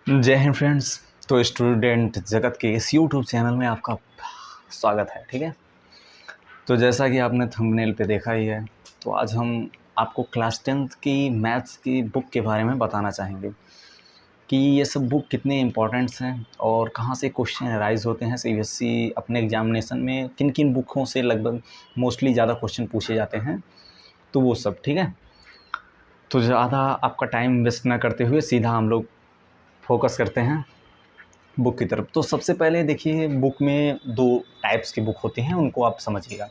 जय हिंद फ्रेंड्स। तो स्टूडेंट जगत के इस यूट्यूब चैनल में आपका स्वागत है। ठीक है, तो जैसा कि आपने थंबनेल पे देखा ही है, तो आज हम आपको क्लास 10th की मैथ्स की बुक के बारे में बताना चाहेंगे कि ये सब बुक कितने इम्पोर्टेंट्स हैं और कहाँ से क्वेश्चन राइज होते हैं। सीबीएसई अपने एग्जामिनेशन में किन किन बुकों से लगभग मोस्टली ज़्यादा क्वेश्चन पूछे जाते हैं, तो वो सब। ठीक है, तो ज़्यादा आपका टाइम वेस्ट ना करते हुए सीधा हम लोग फोकस करते हैं बुक की तरफ। तो सबसे पहले देखिए, बुक में दो टाइप्स की बुक होती हैं, उनको आप समझिएगा।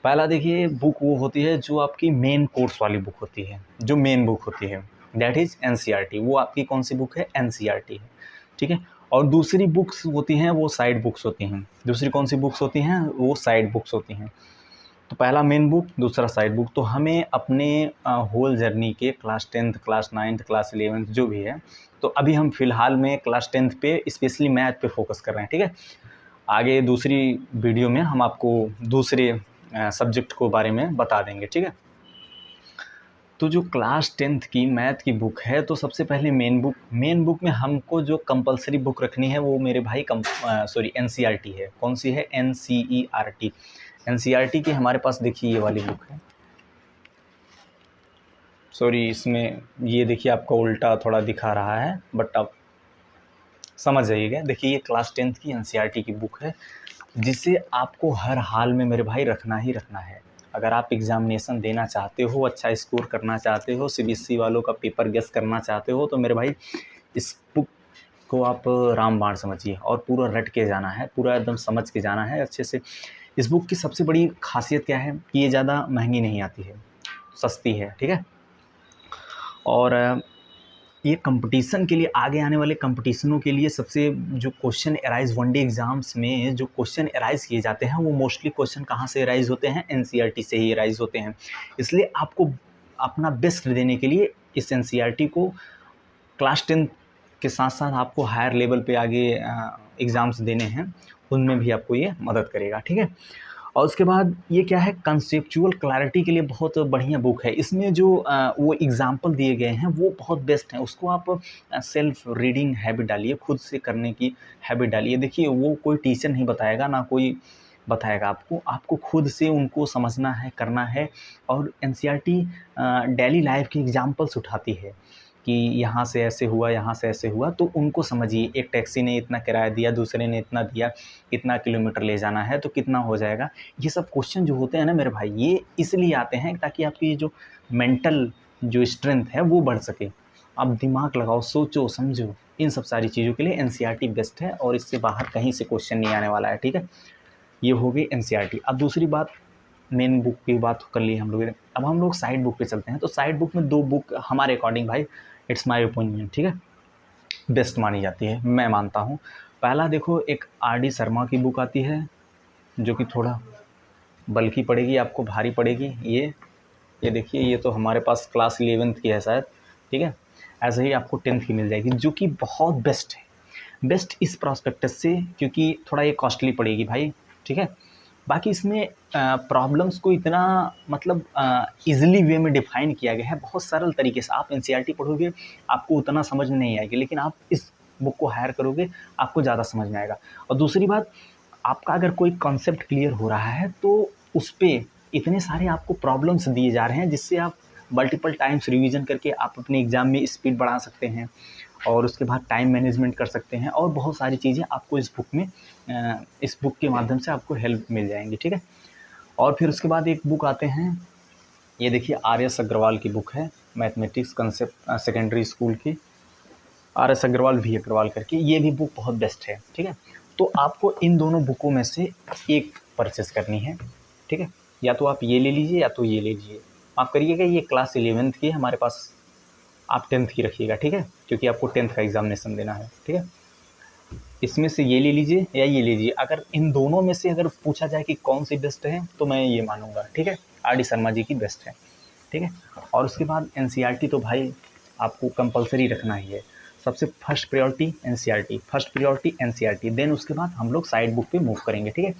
पहला देखिए, बुक वो होती है जो आपकी मेन कोर्स वाली बुक होती है, जो मेन बुक होती है, दैट इज़ एनसीईआरटी। वो आपकी कौन सी बुक है? एनसीईआरटी है। ठीक है, और दूसरी बुक्स होती हैं वो साइड बुक्स होती हैं। दूसरी कौन सी बुक्स होती हैं? वो साइड बुक्स होती हैं। तो पहला मेन बुक, दूसरा साइड बुक। तो हमें अपने होल जर्नी के class 10th, class 9th, class 11th जो भी है, तो अभी हम फ़िलहाल में क्लास 10th पे स्पेशली मैथ पे फोकस कर रहे हैं। ठीक है, आगे दूसरी वीडियो में हम आपको दूसरे सब्जेक्ट को बारे में बता देंगे। ठीक है, तो जो क्लास 10th की मैथ की बुक है, तो सबसे पहले मेन बुक में हमको जो कंपलसरी बुक रखनी है वो मेरे भाई एनसीईआरटी है। कौन सी है? एनसीईआरटी। एनसीईआरटी की हमारे पास देखिए ये वाली बुक है। सॉरी, इसमें ये देखिए आपका उल्टा थोड़ा दिखा रहा है, बट आप समझ जाइएगा। देखिए ये क्लास 10th की एनसीईआरटी की बुक है, जिसे आपको हर हाल में मेरे भाई रखना ही रखना है। अगर आप एग्जामिनेशन देना चाहते हो, अच्छा स्कोर करना चाहते हो, सीबीएसई वालों का पेपर गेस करना चाहते हो, तो मेरे भाई इस बुक को आप रामबाण समझिए और पूरा रट के जाना है, पूरा एकदम समझ के जाना है अच्छे से। इस बुक की सबसे बड़ी खासियत क्या है कि ये ज़्यादा महंगी नहीं आती है, सस्ती है। ठीक है, और ये कंपटीशन के लिए, आगे आने वाले कंपटीशनों के लिए सबसे जो क्वेश्चन एराइज वनडे एग्जाम्स में जो क्वेश्चन एराइज किए जाते हैं, वो मोस्टली क्वेश्चन कहाँ से एराइज होते हैं? एनसीईआरटी से ही एराइज होते हैं। इसलिए आपको अपना बेस्ट देने के लिए इस एनसीईआरटी को क्लास 10 के साथ साथ आपको हायर लेवल पे आगे एग्ज़ाम्स देने हैं, उनमें भी आपको ये मदद करेगा। ठीक है, और उसके बाद ये क्या है, कंसेप्चुअल क्लैरिटी के लिए बहुत बढ़िया बुक है। इसमें जो वो एग्जाम्पल दिए गए हैं वो बहुत बेस्ट हैं। उसको आप सेल्फ रीडिंग हैबिट डालिए, खुद से करने की हैबिट डालिए। देखिए वो कोई टीचर नहीं बताएगा, ना कोई बताएगा आपको, आपको खुद से उनको समझना है, करना है। और एनसीईआरटी डेली लाइफ की एग्जाम्पल्स उठाती है कि यहाँ से ऐसे हुआ, यहाँ से ऐसे हुआ, तो उनको समझिए। एक टैक्सी ने इतना किराया दिया, दूसरे ने इतना दिया, इतना किलोमीटर ले जाना है तो कितना हो जाएगा। ये सब क्वेश्चन जो होते हैं ना मेरे भाई, ये इसलिए आते हैं ताकि आपकी जो मेंटल जो स्ट्रेंथ है वो बढ़ सके। आप दिमाग लगाओ, सोचो, समझो। इन सब सारी चीज़ों के लिए एनसीईआरटी बेस्ट है और इससे बाहर कहीं से क्वेश्चन नहीं आने वाला है। ठीक है, ये हो गई एनसीईआरटी। अब दूसरी बात, मेन बुक की बात कर ली हम लोगों ने, अब हम लोग साइड बुक पे चलते हैं। तो साइड बुक में दो बुक हमारे अकॉर्डिंग भाई, इट्स माय ओपिनियन, ठीक है, बेस्ट मानी जाती है, मैं मानता हूँ। पहला देखो, एक आर डी शर्मा की बुक आती है, जो कि थोड़ा बल्कि पड़ेगी, आपको भारी पड़ेगी। ये देखिए, ये तो हमारे पास क्लास 11th की है शायद। ठीक है, ऐसे ही आपको 10th की मिल जाएगी, जो कि बहुत बेस्ट है। बेस्ट इस प्रॉस्पेक्टस से क्योंकि थोड़ा ये कॉस्टली पड़ेगी भाई। ठीक है, बाकी इसमें प्रॉब्लम्स को इतना मतलब ईज़िली वे में डिफ़ाइन किया गया है, बहुत सरल तरीके से। आप एनसीईआरटी पढ़ोगे आपको उतना समझ में नहीं आएगी, लेकिन आप इस बुक को हायर करोगे आपको ज़्यादा समझ में आएगा। और दूसरी बात, आपका अगर कोई कॉन्सेप्ट क्लियर हो रहा है तो उस पे इतने सारे आपको प्रॉब्लम्स दिए जा रहे हैं, जिससे आप मल्टीपल टाइम्स रिवीजन करके आप अपने एग्ज़ाम में स्पीड बढ़ा सकते हैं और उसके बाद टाइम मैनेजमेंट कर सकते हैं, और बहुत सारी चीज़ें आपको इस बुक के माध्यम से आपको हेल्प मिल जाएंगी। ठीक है, और फिर उसके बाद एक बुक आते हैं, ये देखिए आर एस अग्रवाल की बुक है, मैथमेटिक्स कंसेप्ट सेकेंडरी स्कूल की, R S Agarwal, V Agarwal करके। ये भी बुक बहुत बेस्ट है। ठीक है, तो आपको इन दोनों बुकों में से एक परचेस करनी है। ठीक है, या तो आप ये ले लीजिए या तो ये ले लीजिए। आप करिएगा, ये क्लास 11th की है हमारे पास, आप 10th की रखिएगा। ठीक है, क्योंकि आपको 10th का एग्जामिनेशन देना है। ठीक है, इसमें से ये ले लीजिए या ये लीजिए। अगर इन दोनों में से अगर पूछा जाए कि कौन सी बेस्ट है, तो मैं ये मानूंगा। ठीक है, आर डी शर्मा जी की बेस्ट है। ठीक है, और उसके बाद एनसीईआरटी तो भाई आपको कंपलसरी रखना ही है। सबसे first priority NCERT, first priority NCERT, then उसके बाद हम लोग साइड बुक पे मूव करेंगे। ठीक है,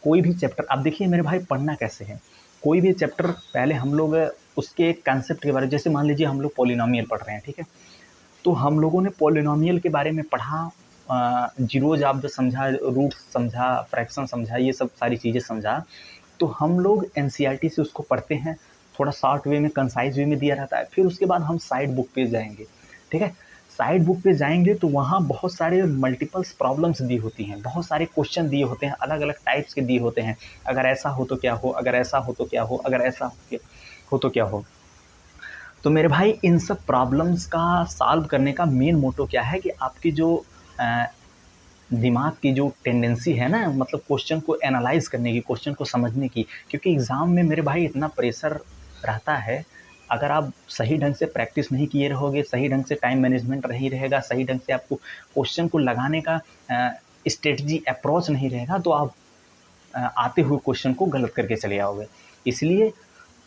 कोई भी चैप्टर, आप देखिए मेरे भाई पढ़ना कैसे है, कोई भी चैप्टर पहले हम लोग उसके कंसेप्ट के बारे में, जैसे मान लीजिए हम लोग पॉलिनोमियल पढ़ रहे हैं। ठीक है, तो हम लोगों ने पॉलिनोमियल के बारे में पढ़ा, जीरोज आप जो समझा, रूट समझा, फ्रैक्शन समझा, ये सब सारी चीज़ें समझा। तो हम लोग एनसीईआरटी से उसको पढ़ते हैं, थोड़ा शॉर्ट वे में, कंसाइज वे में दिया रहता है। फिर उसके बाद हम साइड बुक पे जाएंगे, ठीक है। साइड बुक पे जाएंगे तो वहाँ बहुत सारे मल्टीपल्स प्रॉब्लम्स दी होती हैं, बहुत सारे क्वेश्चन दिए होते हैं, अलग अलग टाइप्स के दिए होते हैं। अगर ऐसा हो तो क्या हो, अगर ऐसा हो तो क्या हो, अगर ऐसा हो तो क्या हो। तो मेरे भाई इन सब प्रॉब्लम्स का सॉल्व करने का मेन मोटो क्या है कि आपकी जो दिमाग की जो टेंडेंसी है ना, मतलब क्वेश्चन को एनालाइज करने की, क्वेश्चन को समझने की। क्योंकि एग्ज़ाम में मेरे भाई इतना प्रेशर रहता है, अगर आप सही ढंग से प्रैक्टिस नहीं किए रहोगे, सही ढंग से टाइम मैनेजमेंट नहीं रहेगा, सही ढंग से आपको क्वेश्चन को लगाने का स्ट्रेटजी अप्रोच नहीं रहेगा, तो आप आते हुए क्वेश्चन को गलत करके चले आओगे। इसलिए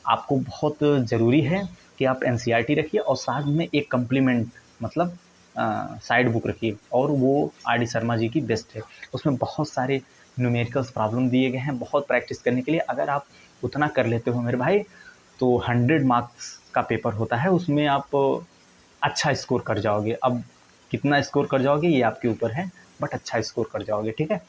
आपको बहुत ज़रूरी है कि आप एनसीईआरटी रखिए और साथ में एक कम्प्लीमेंट मतलब साइड बुक रखिए, और वो आर डी शर्मा जी की बेस्ट है। उसमें बहुत सारे न्यूमेरिकल्स प्रॉब्लम दिए गए हैं, बहुत प्रैक्टिस करने के लिए। अगर आप उतना कर लेते हो मेरे भाई, तो 100 मार्क्स का पेपर होता है, उसमें आप अच्छा स्कोर कर जाओगे। अब कितना स्कोर कर जाओगे ये आपके ऊपर है, बट अच्छा स्कोर कर जाओगे, ठीक है।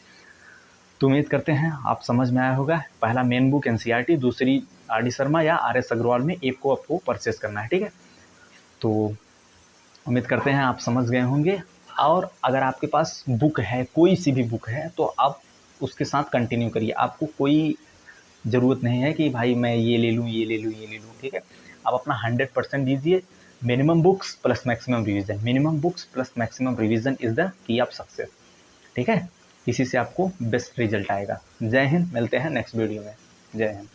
तो उम्मीद करते हैं आप समझ में आया होगा। पहला मेन बुक एनसीईआरटी, दूसरी आर डी शर्मा या आर एस अग्रवाल में एक को आपको परचेस करना है, ठीक है। तो उम्मीद करते हैं आप समझ गए होंगे। और अगर आपके पास बुक है, कोई सी भी बुक है, तो आप उसके साथ कंटिन्यू करिए। आपको कोई ज़रूरत नहीं है कि भाई मैं ये ले लूँ, ये ले लूँ, ये ले लूँ, ठीक है। आप अपना 100% दीजिए। Minimum books plus maximum revision, minimum books plus maximum revision is the key of success, ठीक है। इसी से आपको बेस्ट रिजल्ट आएगा। जय हिंद, मिलते हैं नेक्स्ट वीडियो में। जय हिंद।